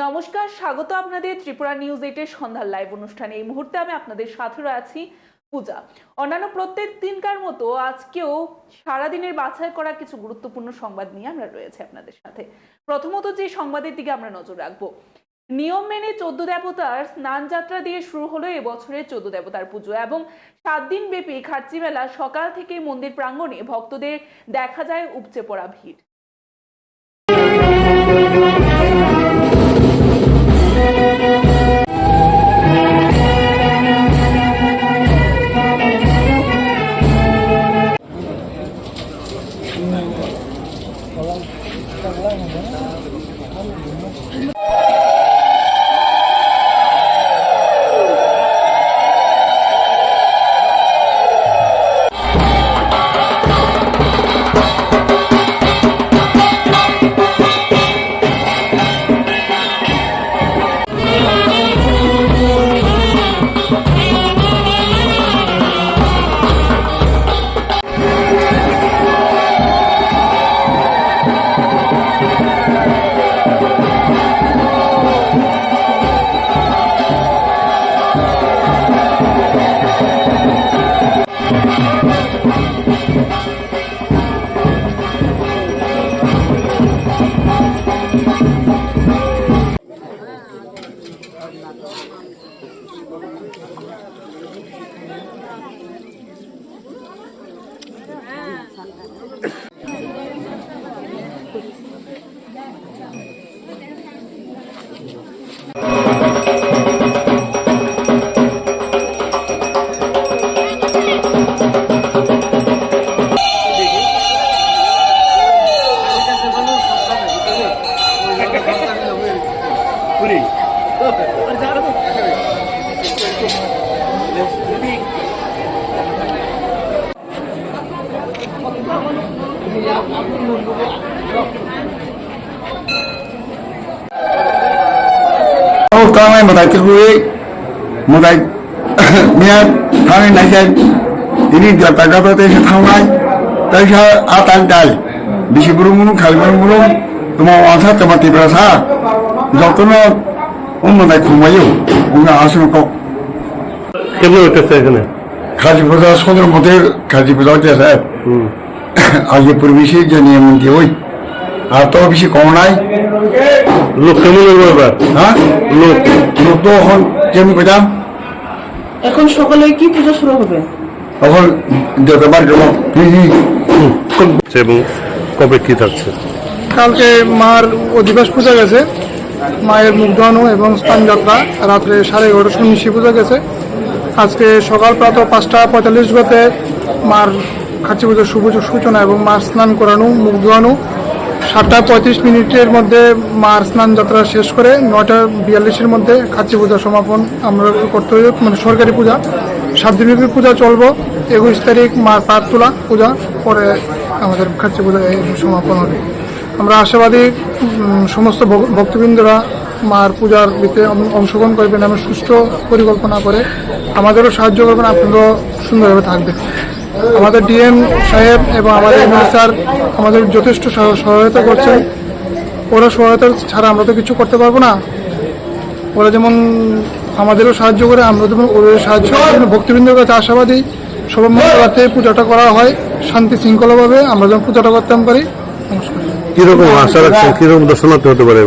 নমস্কার, স্বাগত আপনাদের ত্রিপুরা নিউজ 8 সন্ধ্যার লাইভ অনুষ্ঠানে। এই মুহূর্তে আমি আপনাদের সাথে আছি পূজা। অন্যান্য প্রত্যেক দিনকার মতো আজকেও সারাদিনের বাছাই করা কিছু গুরুত্বপূর্ণ সংবাদ নিয়ে আমরা রয়েছে আপনাদের সাথে। প্রথমত যে সংবাদের দিকে আমরা নজর রাখবো, নিয়ম মেনে 14 দেবতার স্নান যাত্রা দিয়ে শুরু হলো এবছরের 14 দেবতার পুজো এবং 7 দিন ব্যাপী খার্চি মেলা। সকাল থেকে মন্দির প্রাঙ্গণে ভক্তদের দেখা যায় উপচে পড়া ভিড়। Kami matai terkui, matai mian kami naikkan ini jaga berarti setahun, tapi saya atas dal, bisi burung kali burung, cuma wangsa cuma tiba sah, jatuhnya matai kumayu, enggak asal kok. Kenapa kesana? Kaji puja sekolah model kaji puja aja saya. Aja permisi jadi yang menjauh. Atau bisi konai. Look kemun berapa? Hah? Look tu orang jam berapa? এখন সকালে কি পূজা শুরু হবে? এখন দেববার জন্য এবং কবে কি থাকছে? কালকে মার অধিবাস পূজা গেছে, মায়ের মুখ ধোয়ানো এবং স্নান যাত্রা রাত্রে 11:30 সন্ন্যাসী পূজা গেছে। আজকে সকাল প্রাত 5:45 গতে মার খাচ্ছি পুজোর শুভ সূচনা এবং মার স্নান করানো, মুখ ধোয়ানো। 7:35 মধ্যে মার স্নান যাত্রা শেষ করে 9:42 মধ্যে খাচ্ছি পূজা সমাপন আমরা করতে হবে, মানে সরকারি পূজা। 7 দিনের পূজা চলবো। 21 তারিখ মার পাত তোলা পূজা পরে আমাদের খাচ্ছি পূজা সমাপন হবে। আমরা আশাবাদী সমস্ত ভক্তবৃন্দরা মার পূজার ভিতরে অংশগ্রহণ করবেন এবং সুষ্ঠু পরিকল্পনা করে আমাদেরও সাহায্য করবেন, আপনারাও সুন্দরভাবে থাকবেন। আমাদের ডিএম সাহেব এবং আমাদের এমএলএ স্যার আমাদের যথেষ্ট সহায়তা করছেন। ওরা সহায়তা ছাড়া আমরা তো কিছু করতে পারবো না। ওরা যেমন আমাদেরও সাহায্য করে, আমরা যেমন ওদের সাহায্য ভক্তবৃন্দের কাছে আশাবাদী সবার মধ্যে পূজাটা করা হয় শান্তি শৃঙ্খলাভাবে, আমরা যেমন পূজাটা করতে পারি। নমস্কার। কিরকম আশা রাখছেন, কিরকম দর্শনার্থী হতে পারে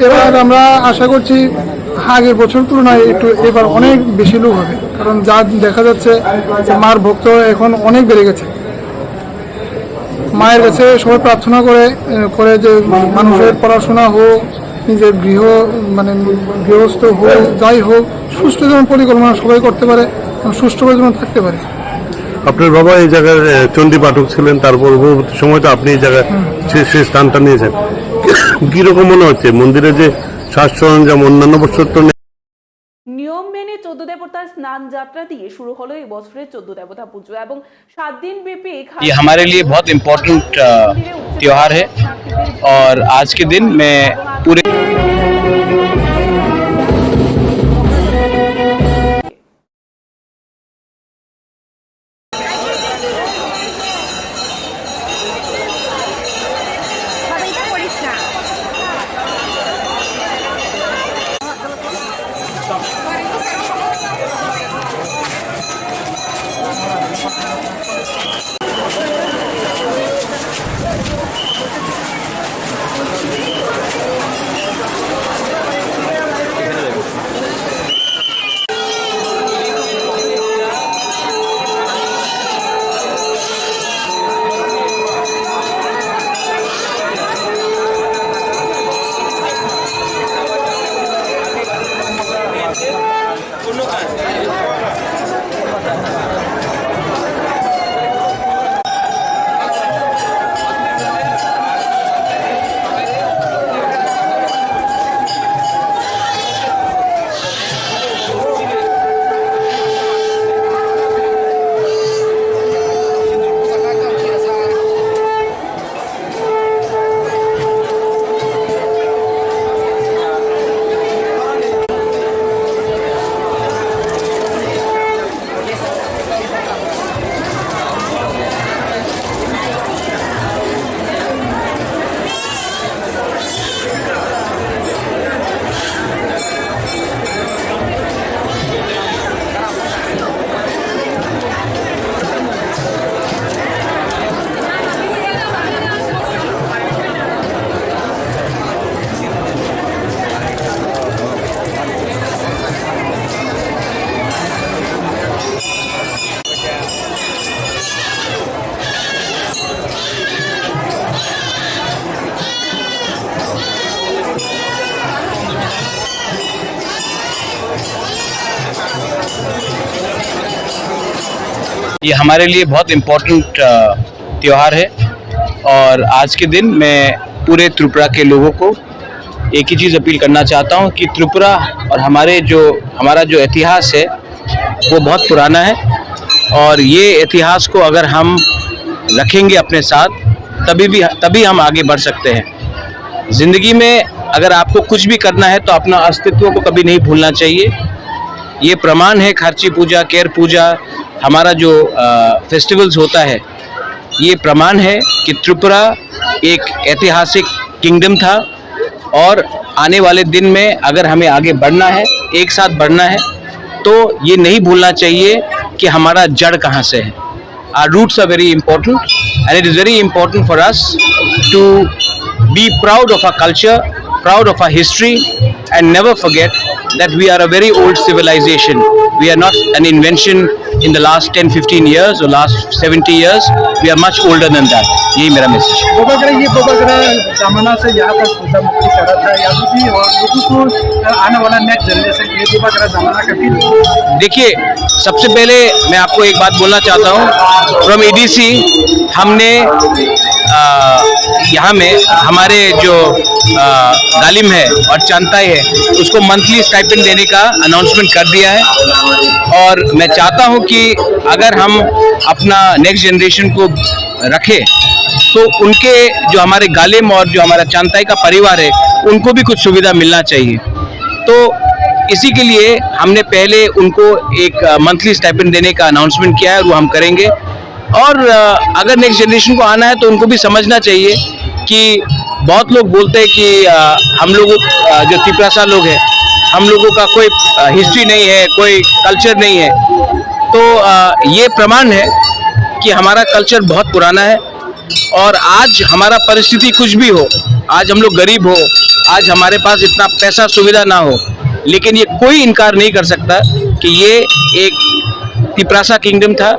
এবার আমরা আশা করছি আগের বছর তুলনায় একটু এবার অনেক বেশি লোক হবে, কারণ যা দেখা যাচ্ছে যে মার ভক্ত এখন অনেক বেড়ে গেছে। মায়ের কাছে সবাই প্রার্থনা করে যে মানুষের পড়াশোনা হোক, নিজের গৃহস্থ হোক, যাই হোক, সুষ্ঠু যেমন পরিকল্পনা সবাই করতে পারে, সুষ্ঠুভাবে যেমন থাকতে পারে। আপনার বাবা এই জায়গায় চণ্ডী পাঠক ছিলেন, তারপর পরবর্তী সময় তো আপনি এই জায়গায় সেই স্থানটা নিয়েছেন। কিরকম মনে হচ্ছে মন্দিরে যে সাজ সরঞ্জাম অন্যান্য বছর তো নিয়ম মেনে 14 দেবতার স্নান যাত্রা দিয়ে শুরু হলো এই বছরের 14 দেবতা পুজো এবং 7 दिन ব্যাপী ये हमारे लिए बहुत इम्पोर्टेंट त्योहार है और आज के दिन मैं पूरे ये हमारे लिए बहुत इम्पोर्टेंट त्यौहार है और आज के दिन मैं पूरे त्रिपुरा के लोगों को एक ही चीज़ अपील करना चाहता हूँ कि त्रिपुरा और हमारा जो इतिहास है वो बहुत पुराना है और ये इतिहास को अगर हम रखेंगे अपने साथ तभी हम आगे बढ़ सकते हैं। ज़िंदगी में अगर आपको कुछ भी करना है तो अपना अस्तित्व को कभी नहीं भूलना चाहिए। ये प्रमाण है खर्ची पूजा, केर पूजा, हमारा जो फेस्टिवल्स होता है, ये प्रमाण है कि त्रिपुरा एक ऐतिहासिक किंगडम था और आने वाले दिन में अगर हमें आगे बढ़ना है, एक साथ बढ़ना है, तो ये नहीं भूलना चाहिए कि हमारा जड़ कहाँ से है। Our roots are very important and it is very important for us to be proud of our culture, proud of our history and never forget that we are a very old civilization. We are not an invention in the last 10-15 years or last 70 years. We are much older than that. यही मेरा message है। ये जमाना से यहाँ पर पूजा मुक्ति करा था या भी और लोगों को आने वाला नेक्स्ट जनरेशन के लिए जमाना का फील। देखिए, सबसे पहले मैं आपको एक बात बोलना चाहता हूँ। फ्रॉम EDC हमने यहाँ में हमारे जो गालिम है और चांताई है उसको मंथली स्टाइपेंड देने का अनाउंसमेंट कर दिया है और मैं चाहता हूँ कि अगर हम अपना नेक्स्ट जनरेशन को रखें तो उनके जो हमारे गालिम और जो हमारा चांताई का परिवार है उनको भी कुछ सुविधा मिलना चाहिए। तो इसी के लिए हमने पहले उनको एक मंथली स्टाइपेंड देने का अनाउंसमेंट किया है और वो हम करेंगे। और अगर नेक्स्ट जनरेशन को आना है तो उनको भी समझना चाहिए कि बहुत लोग बोलते हैं कि हम लोग जो त्रिपुरा लोग हैं हम लोगों का कोई हिस्ट्री नहीं है, कोई कल्चर नहीं है। तो ये प्रमाण है कि हमारा कल्चर बहुत पुराना है और आज हमारा परिस्थिति कुछ भी हो, आज हम लोग गरीब हो, आज हमारे पास इतना पैसा सुविधा ना हो, लेकिन ये कोई इनकार नहीं कर सकता कि ये एक त्रिपुरा किंगडम था।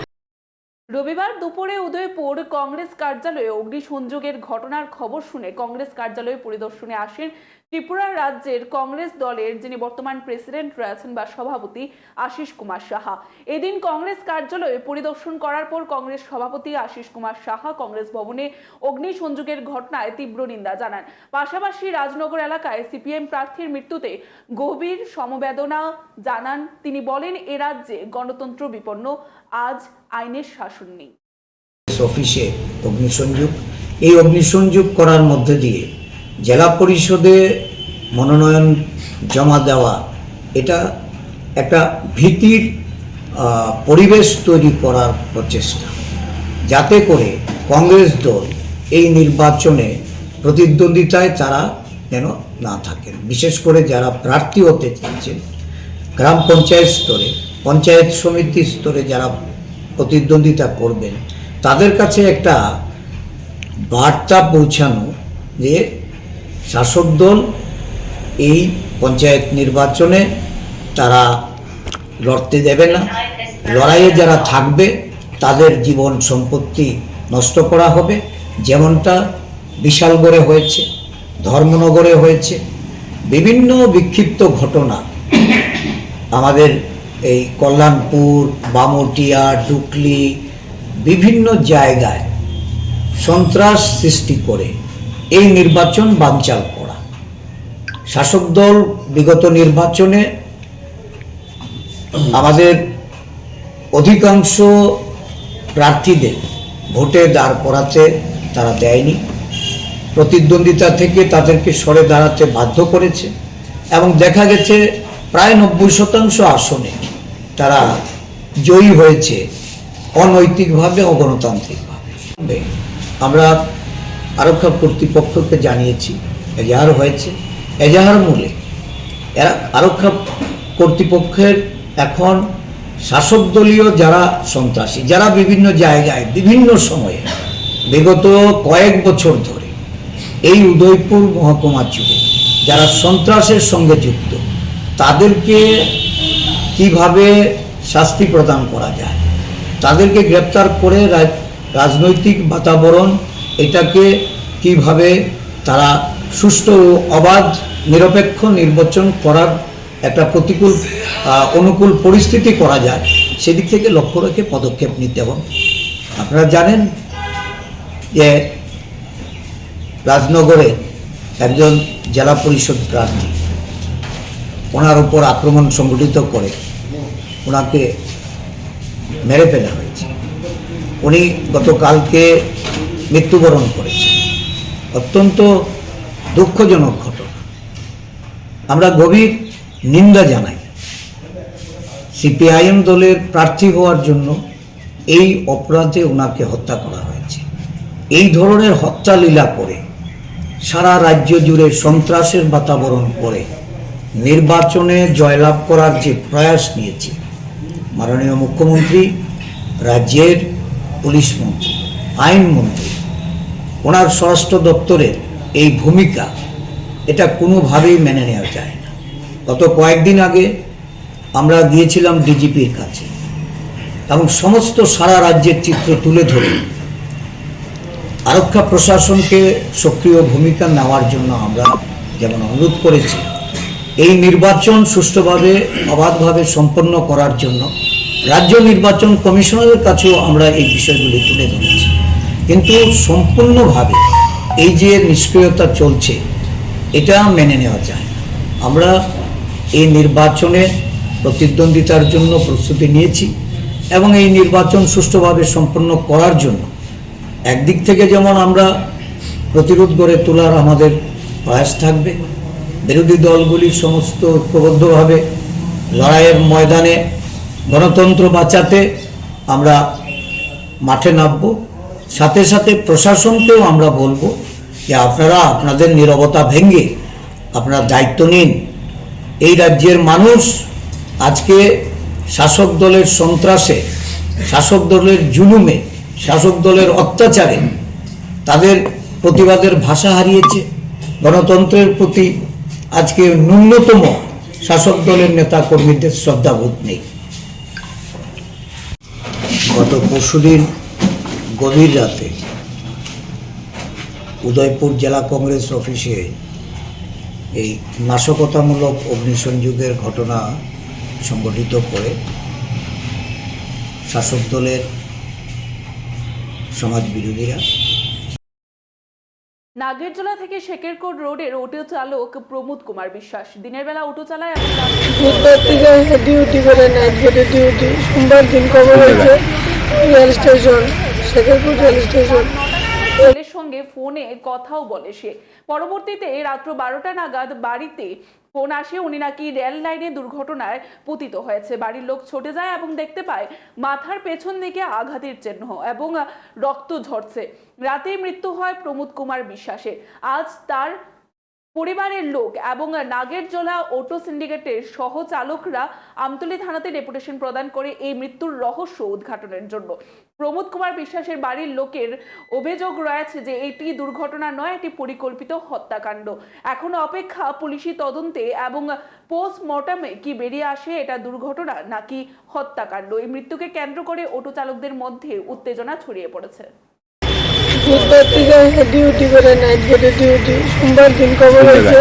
রবিবার দুপুরে উদয়পুর কংগ্রেস কার্যালয়ে অগ্নিসংযোগের ঘটনার খবর শুনে কংগ্রেস কার্যালয়ে পরিদর্শনে আসেন ত্রিপুরা রাজ্যের কংগ্রেস দলের যিনি বর্তমান প্রেসিডেন্ট রয়েছেন বা সভাপতি আশিস কুমার সাহা। এদিন কংগ্রেস কার্যালয়ে পরিদর্শন করার পর কংগ্রেস সভাপতি আশিস কুমার সাহা কংগ্রেস ভবনে অগ্নিসংযোগের ঘটনায় তীব্র নিন্দা জানান। পাশাপাশি রাজনগর এলাকায় সিপিএম প্রার্থীর মৃত্যুতে গভীর সমবেদনা জানান তিনি। বলেন এ রাজ্যে গণতন্ত্র বিপন্ন, আজ আইনের শাসন নেই। অফিসে অগ্নিসংযোগ, এই অগ্নিসংযোগ করার মধ্যে দিয়ে জেলা পরিষদে মনোনয়ন জমা দেওয়া, এটা একটা ভীতির পরিবেশ তৈরি করার প্রচেষ্টা, যাতে করে কংগ্রেস দল এই নির্বাচনে প্রতিদ্বন্দ্বিতায় তারা যেন না থাকেন। বিশেষ করে যারা প্রার্থী হতে চাইছেন গ্রাম পঞ্চায়েত স্তরে, পঞ্চায়েত সমিতি স্তরে যারা প্রতিদ্বন্দ্বিতা করবেন তাদের কাছে একটা বার্তা পৌঁছানো যে শাসক দল এই পঞ্চায়েত নির্বাচনে তারা লড়তে দেবে না, লড়াইয়ে যারা থাকবে তাদের জীবন সম্পত্তি নষ্ট করা হবে। যেমনটা বিশালগড়ে হয়েছে, ধর্মনগরে হয়েছে, বিভিন্ন বিক্ষিপ্ত ঘটনা আমাদের এই কল্যাণপুর, বামুটিয়া, ডুকলি বিভিন্ন জায়গায় সন্ত্রাস সৃষ্টি করে এই নির্বাচন বানচাল করা। শাসক দল বিগত নির্বাচনে আমাদের অধিকাংশ প্রার্থীদের ভোটে দাঁড় করাতে তারা দেয়নি, প্রতিদ্বন্দ্বিতা থেকে তাদেরকে সরে দাঁড়াতে বাধ্য করেছে এবং দেখা গেছে প্রায় 90% আসনে তারা জয়ী হয়েছে অনৈতিকভাবে, অগণতান্ত্রিকভাবে। আমরা আরক্ষা কর্তৃপক্ষকে জানিয়েছি, এজাহার হয়েছে, এজাহার মূলে আরক্ষা কর্তৃপক্ষের এখন শাসক দলীয় যারা সন্ত্রাসী, যারা বিভিন্ন জায়গায় বিভিন্ন সময়ে বিগত কয়েক বছর ধরে এই উদয়পুর মহকুমা জুড়ে যারা সন্ত্রাসের সঙ্গে যুক্ত তাদেরকে কিভাবে শাস্তি প্রদান করা যায়, তাদেরকে গ্রেপ্তার করে রাজনৈতিক বাতাবরণ এটাকে কিভাবে তারা সুষ্ঠু ও অবাধ নিরপেক্ষ নির্বাচন করার একটা অনুকূল পরিস্থিতি করা যায় সেদিক থেকে লক্ষ্য রেখে পদক্ষেপ নিতে হবে। আপনারা জানেন যে রাজনগরে একজন জেলা পরিষদ প্রার্থী, ওনার উপর আক্রমণ সংগঠিত করে ওনাকে মেরে ফেলা হয়েছে। উনি গতকালকে মৃত্যুবরণ করেছেন। অত্যন্ত দুঃখজনক ঘটনা। আমরা গভীর নিন্দা জানাই। সিপিআইএম দলের প্রার্থী হওয়ার জন্য এই অপরাধে ওনাকে হত্যা করা হয়েছে। এই ধরনের হত্যা লীলা করে সারা রাজ্য জুড়ে সন্ত্রাসের বাতাবরণ করে নির্বাচনে জয়লাভ করার যে প্রয়াস নিয়েছে মাননীয় মুখ্যমন্ত্রী, রাজ্যের পুলিশ মন্ত্রী, আইনমন্ত্রী, ওনার স্বরাষ্ট্র দপ্তরের এই ভূমিকা, এটা কোনোভাবেই মেনে নেওয়া যায় না। গত কয়েকদিন আগে আমরা গিয়েছিলাম ডিজিপির কাছে এবং সমস্ত সারা রাজ্যের চিত্র তুলে ধরে আরক্ষা প্রশাসনকে সক্রিয় ভূমিকা নেওয়ার জন্য আমরা যেমন অনুরোধ করেছি, এই নির্বাচন সুষ্ঠুভাবে অবাধভাবে সম্পন্ন করার জন্য রাজ্য নির্বাচন কমিশনারের কাছেও আমরা এই বিষয়গুলি তুলে ধরেছি। কিন্তু সম্পূর্ণভাবে এই যে নিষ্ক্রিয়তা চলছে, এটা মেনে নেওয়া যায় না। আমরা এই নির্বাচনে প্রতিদ্বন্দ্বিতার জন্য প্রস্তুতি নিয়েছি এবং এই নির্বাচন সুষ্ঠুভাবে সম্পন্ন করার জন্য একদিক থেকে যেমন আমরা প্রতিরোধ গড়ে তোলার আমাদের প্রয়াস থাকবে, বিরোধী দলগুলি সমস্ত ঐক্যবদ্ধভাবে লড়াইয়ের ময়দানে গণতন্ত্র বাঁচাতে আমরা মাঠে নামব। সাথে সাথে প্রশাসনকেও আমরা বলবো যে আপনারা আপনাদের নীরবতা ভেঙে আপনারা দায়িত্ব নিন। এই রাজ্যের মানুষ আজকে শাসক দলের সন্ত্রাসে, শাসক দলের জুলুমে, শাসক দলের অত্যাচারে তাদের প্রতিবাদের ভাষা হারিয়েছে। গণতন্ত্রের প্রতি আজকে ন্যূনতম শাসক দলের নেতা কর্মীদের শ্রদ্ধাবোধ নেই। গত পরশুদিন গভীর রাতে উদয়পুর জেলা কংগ্রেস অফিসে এই নাশকতামূলক অগ্নিসংযোগের ঘটনা সংঘটিত করে শাসক দলের সমাজ বিরোধীরা। নাগেরজোলা থেকে শেখেরকোট রোডের অটো চালক প্রমোদ কুমার বিশ্বাস দিনের বেলা অটো চালায় এবং বুধবার থেকে ডিউটি করে, নাইট গেটে ডিউটি। সোমবার দিন খবর হয়েছে রেল স্টেশন, শেখেরকোট রেল স্টেশন। ছেলের সঙ্গে ফোনে কথাও বলে সে। পরবর্তীতে রাত্র 12টা নাগাদ বাড়িতে ফোন আসে, উনি নাকি রেল লাইনে দুর্ঘটনায় পতিত হয়েছে। বাড়ির লোক ছুটে যায় এবং দেখতে পায় মাথার পেছন দিকে আঘাতের চিহ্ন এবং রক্ত ঝরছে। রাতেই মৃত্যু হয় প্রমোদ কুমার বিশ্বাসের। আজ তার পরিবারের লোক এবং নাগেরজোলা অটো সিন্ডিকেটের সহ চালকরা আমতলী থানাতে ডেপুটেশন প্রদান করে এই মৃত্যুর রহস্য উদ্ঘাটনের জন্য। প্রমোদ কুমার বিশ্বাসের বাড়ির লোকের অভিযোগ রয়েছে যে এটি দুর্ঘটনা নয়, এটি পরিকল্পিত হত্যাকাণ্ড। এখন অপেক্ষা পুলিশি তদন্তে এবং পোস্টমর্টমে কি বেরিয়ে আসে এটা দুর্ঘটনা নাকি হত্যাকাণ্ড। এই মৃত্যুকে কেন্দ্র করে অটো চালকদের মধ্যে উত্তেজনা ছড়িয়ে পড়েছে। বুধবার থেকে ডিউটি করে, নাইট গেটে ডিউটি। সোমবার দিন খবর হয়েছে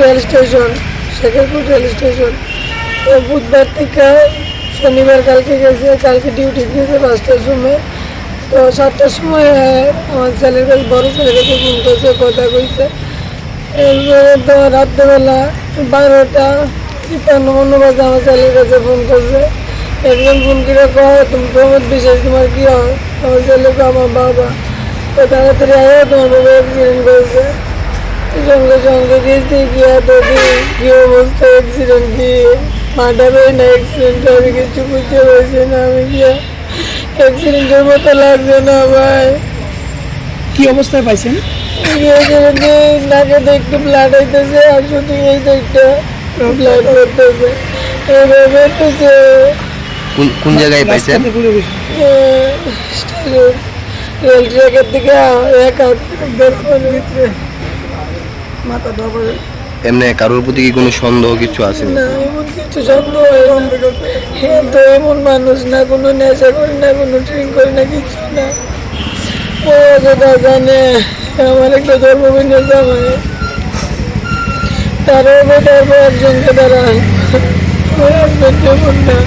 রেল স্টেশন, শেখেরকোট রেল স্টেশন। তো বুধবার থেকে শনিবার কালকে গেছে, কালকে ডিউটি দিয়েছে 5টার সময়। তো 7টার সময় আমার ছেলের কাছে, বড় ছেলের কাছে ফোন করছে, কথা কইছে। এরপরে তো রাত্রেবেলা 12:53 বাজে আমার ছেলের কাছে ফোন করছে। একজন ফোন করে কয়, তুমি প্রমোদ বিশ্বাস, তোমার কি হয়? আমার ছেলেকে আমার বাবা। তো তাড়াতাড়ি আয়, তোমার বাবা অ্যাক্সিডেন্ট করেছে। সঙ্গে সঙ্গে গেছি, গিয়া তো কি অবস্থা, অ্যাক্সিডেন্ট কি মার্ডার না অ্যাক্সিডেন্ট, আমি কিছু বুঝতে পারছি না। আমি গিয়া অ্যাক্সিডেন্টের মতো লাগছে না ভাই। কি অবস্থায় পাইছেন? নাকে একটু ব্লাড হইতেছে আর শুধু এই সাইডটা ব্লাড করতেছে। এইভাবে কোন জায়গায় পাইছেন? রেল ট্র্যাকের দিকে এক হাত ভিতরে মাথা ধরে। এমনি কারোর প্রতি কি কোনো সন্দেহ কিছু আছে? না, এমন কিছু সন্দেহ তো এমন মানুষ না, কোনো নেশা করে না, কোনো ড্রিঙ্ক করে না, কিছু না। ও যেটা জানে আমার একটা ধর্মভিন্ন জামাই, তারও বেটার একজনকে দাঁড়ায়। ওর হাজবেন্ড এমন না,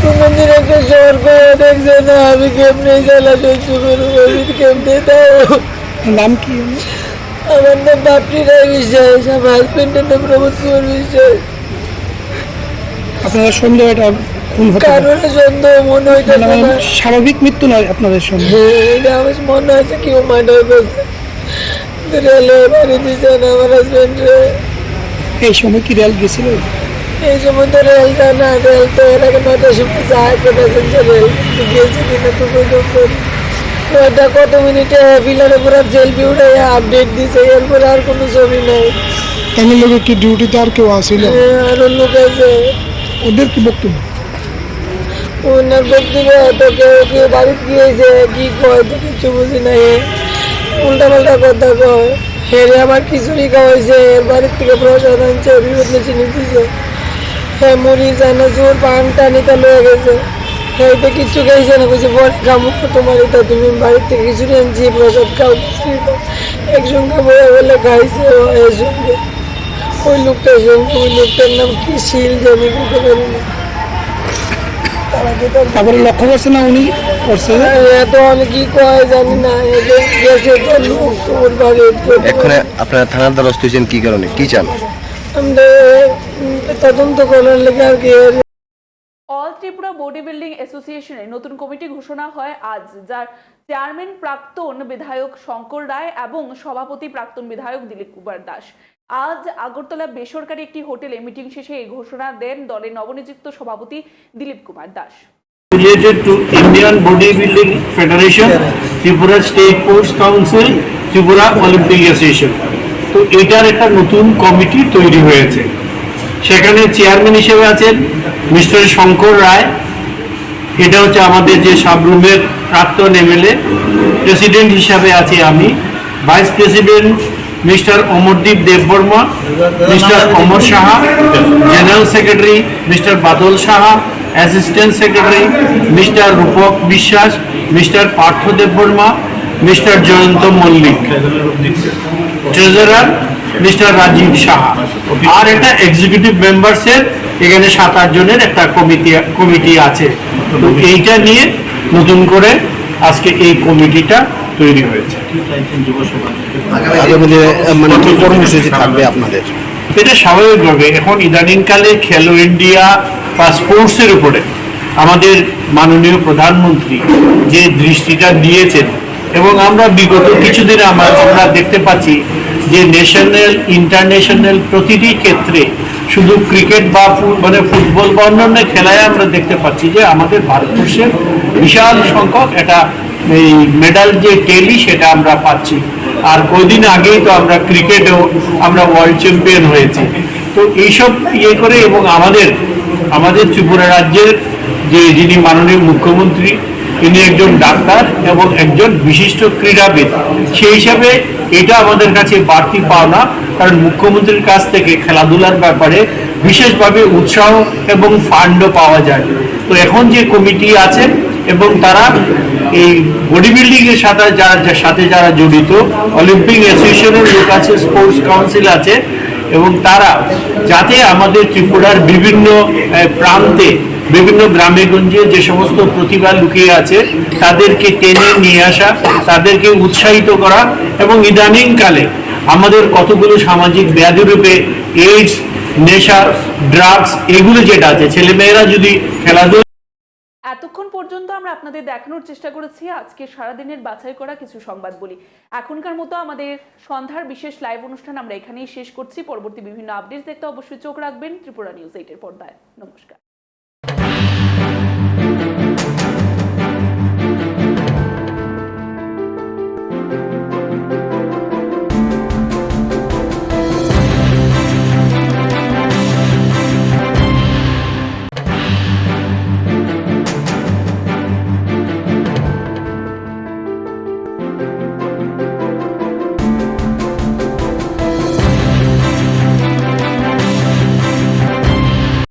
কোনদিন একটা জ্বর করে দেখছে না, আমি কেমনে জ্বালা সহ্য করবো, আমি কেমনে দাও। নাম কি? আমার নাম বাপরি রায় বিশ্বাস, আমার হাজবেন্ডের নাম প্রমোদ কুমার বিশ্বাস। আপনাদের সন্দেহ এটা খুন হতে কারণে সন্দেহ মনে হইতেছে না, স্বাভাবিক মৃত্যু নয় আপনাদের সন্দেহ। এটা আমার মনে হচ্ছে কেউ মার্ডার করছে, রেলে বাড়ি দিয়েছেন আমার হাজবেন্ডরে। এই সময় কি রেল গেছিল? এই সময় তো রেল যায় না, রেল তো এর আগে 9টার সময় যায়, প্যাসেঞ্জার রেল গিয়েছে কিনা তো ওইটা কত মিনিটে পিলারে পুরো সেলফি উঠে আপডেট দিছে, এরপরে আর কোনো ছবি নাই। তাহলে লোকের কি ডিউটিতে আর কেউ আসিল? আরো লোক আছে। ওদের কি বক্তব্য? ওনার বক্তব্য তো কেউ কেউ বাড়িতে গিয়েছে, কি কয় তো কিছু বুঝি নাই, উল্টা পাল্টা কথা কয়। হেরে আবার খিচুড়ি খাওয়াইছে, এর বাড়ির থেকে প্রসাদ আনছে, বিপদ চিনি দিছে। হ্যাঁ মুড়ি জানা জোর পান টানিতে লয়ে গেছে, হয়তো কিচ্ছু খাইছে না, বলছে পরে খামো তোমার এটা, তুমি বাড়ির থেকে খিচুড়ি আনছি, প্রসাদ খাও, খিচুড়ি খাও। একসঙ্গে বয়ে বলে খাইছে এর সঙ্গে, ওই লোকটার সঙ্গে, ওই লোকটার নাম কি শিল জানি বলতে পারি না। তারপরে লক্ষ্য করছে না উনি করছে, এত আমি কি কয় জানি না, গেছে তো লোক তোর বাড়ি। এখন আপনারা থানার দ্বারস্থ হয়েছেন কি কারণে, কি চান? আমরা তদন্ত করার লেগে আর কি। অল ত্রিপুরা বডি বিল্ডিং অ্যাসোসিয়েশনের নতুন কমিটি ঘোষণা হয় আজ, যার চেয়ারম্যান প্রাক্তন বিধায়ক শঙ্কর রায় এবং সভাপতি প্রাক্তন বিধায়ক দিলীপ কুমার দাস। আজ আগরতলা বেসরকারি একটি হোটেলে মিটিং শেষে এই ঘোষণা দেন দলের নবনিযুক্ত সভাপতি Dilip Kumar Das. Related to Indian Bodybuilding Federation, Tripura State Sports Council, Tripura Olympic Association, তো এটার একটা নতুন কমিটি তৈরি হয়েছে। সেখানে চেয়ারম্যান হিসেবে আছেন মিস্টার শঙ্কর রায়, এটা হচ্ছে আমাদের যে সাবরুমের প্রাক্তন এমএলএ। প্রেসিডেন্ট হিসাবে আছি আমি। Vice president mister Amardeep Debbarma, mister Amar Saha, general secretary mister Badal Saha, assistant secretary mister Rupak Biswas, mister Partha Debbarma, mister Joyanta Mallick, treasurer mister Rajib Saha, আর একটা এক্সিকিউটিভ মেম্বারসের এখানে 7-8 জনের একটা কমিটি আছে। তো এইটা নিয়ে নতুন করে আজকে এই কমিটিটা তৈরি হয়েছে। মানে কি কর্মসূচি থাকবে আপনাদের? এটা স্বাভাবিকভাবে এখন ইদানিংকালে খেলো ইন্ডিয়া বা স্পোর্টসের উপরে আমাদের মাননীয় প্রধানমন্ত্রী যে দৃষ্টিটা দিয়েছেন, এবং আমরা বিগত কিছুদিনে আমরা দেখতে পাচ্ছি যে ন্যাশনাল ইন্টারন্যাশনাল প্রতিটি ক্ষেত্রে শুধু ক্রিকেট বা মানে ফুটবল বা অন্যান্য খেলায় আমরা দেখতে পাচ্ছি যে আমাদের ভারতবর্ষের বিশাল সংখ্যক এটা এই মেডাল যে টেলি সেটা আমরা পাচ্ছি। আর কয়েকদিন আগেই তো আমরা ক্রিকেটেও আমরা ওয়ার্ল্ড চ্যাম্পিয়ন হয়েছি। তো এইসব ইয়ে করে, এবং আমাদের ত্রিপুরা রাজ্যের যিনি মাননীয় মুখ্যমন্ত্রী, তিনি একজন ডাক্তার এবং একজন বিশিষ্ট ক্রীড়াবিদ, সেই হিসাবে এটা আমাদের কাছে বাড়তি পাওনা, কারণ মুখ্যমন্ত্রীর কাছ থেকে খেলাধুলার ব্যাপারে বিশেষভাবে উৎসাহ এবং ফান্ডও পাওয়া যায়। তো এখন যে কমিটি আছে এবং তারা এই বডি বিল্ডিং এর সাথে যারা জড়িত, অলিম্পিক অ্যাসোসিয়েশনের লোক আছে, স্পোর্টস কাউন্সিল আছে, এবং তারা যাতে আমাদের ত্রিপুরার বিভিন্ন প্রান্তে বিভিন্ন গ্রামে গঞ্জে যে সমস্ত প্রতিভা লুকিয়ে আছে তাদেরকে টেনে নিয়ে আসা, তাদেরকে উৎসাহিত করা, এবং ইদানিংকালে আমাদের কতগুলো সামাজিক ব্যাধি রূপে এইডস, নেশা, ড্রাগস এগুলো যেটা আছে, ছেলেমেয়েরা যদি খেলাধুলা। এতক্ষণ পর্যন্ত আমরা আপনাদের দেখানোর চেষ্টা করেছি আজকে সারাদিনের বাছাই করা কিছু সংবাদ বলি। এখনকার মতো আমাদের সন্ধ্যার বিশেষ লাইভ অনুষ্ঠান আমরা এখানেই শেষ করছি। পরবর্তী বিভিন্ন আপডেট দেখতে অবশ্যই চোখ রাখবেন ত্রিপুরা নিউজ 8 এর পর্দায়। নমস্কার।